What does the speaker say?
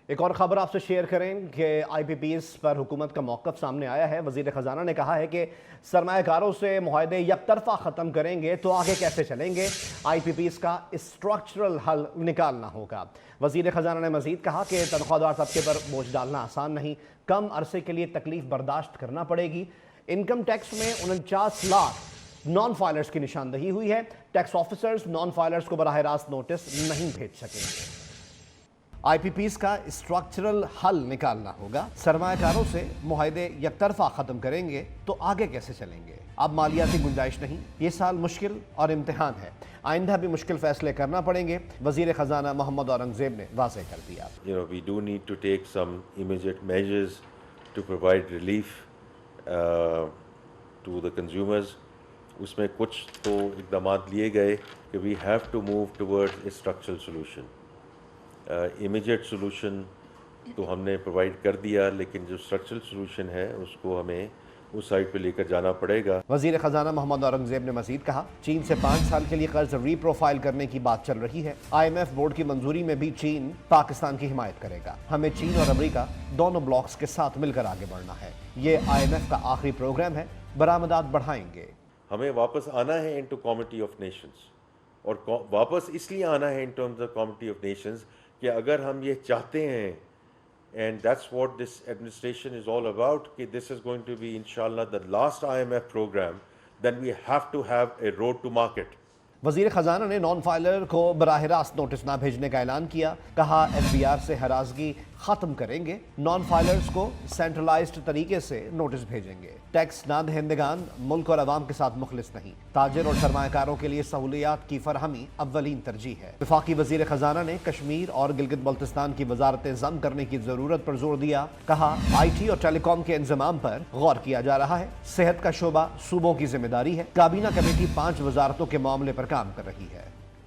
ایک اور خبر آپ سے شیئر کریں کہ آئی پی پیز پر حکومت کا موقف سامنے آیا ہے۔ وزیر خزانہ نے کہا ہے کہ سرمایہ کاروں سے معاہدے یک طرفہ ختم کریں گے تو آگے کیسے چلیں گے، آئی پی پیز کا اسٹرکچرل حل نکالنا ہوگا۔ وزیر خزانہ نے مزید کہا کہ تنخواہ دار طبقے پر بوجھ ڈالنا آسان نہیں، کم عرصے کے لیے تکلیف برداشت کرنا پڑے گی۔ انکم ٹیکس میں 49 لاکھ نان فائلرز کی نشاندہی ہوئی ہے۔ ٹیکس آفیسرز نان فائلرز کو براہ راست نوٹس نہیں بھیج سکیں گے۔ آئی پی پیز کا اسٹرکچرل حل نکالنا ہوگا، سرمایہ کاروں سے معاہدے یک طرفہ ختم کریں گے تو آگے کیسے چلیں گے۔ اب مالیاتی گنجائش نہیں، یہ سال مشکل اور امتحان ہے، آئندہ بھی مشکل فیصلے کرنا پڑیں گے، وزیر خزانہ محمد اورنگزیب نے واضح کر دیا۔ We do need to take some immediate measures to provide relief to the consumers. اس میں کچھ تو اقدامات لیے گئے کہ we have to move towards a structural solution. Immediate solution تو ہم نے پرووائڈ کر دیا، لیکن جو اسٹرکچرل سولوشن ہے اس کو ہمیں اس سائٹ پہ لے کر جانا پڑے گا۔ وزیر خزانہ محمد اورنگزیب نے مزید کہا، چین سے 5 سال کے لیے قرض ری پروفائل کرنے کی بات چل رہی ہے۔ آئی ایم ایف بورڈ کی منظوری میں بھی چین پاکستان کی حمایت کرے گا۔ ہمیں چین اور امریکہ دونوں بلاکس کے ساتھ مل کر آگے بڑھنا ہے۔ یہ آئی ایم ایف کا آخری پروگرام ہے، برآمدات بڑھائیں گے۔ ہمیں واپس آنا ہے انٹو کمیٹی آف نیشنز، اور واپس اس لیے آنا ہے into the committee of nations کہ اگر ہم یہ چاہتے ہیں، and that's what this administration is all about, کہ this is going to be انشاءاللہ the last I M F program, then we have to have a road to market. وزیر خزانہ نے نان فائلر کو براہ راست نوٹس نہ بھیجنے کا اعلان کیا، کہا ایف بی آر سے ہراسگی ختم کریں گے، نان فائلرز کو سینٹرلائزڈ طریقے سے نوٹس بھیجیں گے۔ ٹیکس نہ دہندگان ملک اور عوام کے ساتھ مخلص نہیں، تاجر اور سرمایہ کاروں کے لیے سہولیات کی فراہمی اولین ترجیح ہے۔ وفاقی وزیر خزانہ نے کشمیر اور گلگت بلتستان کی وزارتیں ضم کرنے کی ضرورت پر زور دیا، کہا آئی ٹی اور ٹیلی کام کے انضمام پر غور کیا جا رہا ہے، صحت کا شعبہ صوبوں کی ذمہ داری ہے، کابینہ کمیٹی 5 وزارتوں کے معاملے پر کام کر رہی ہے۔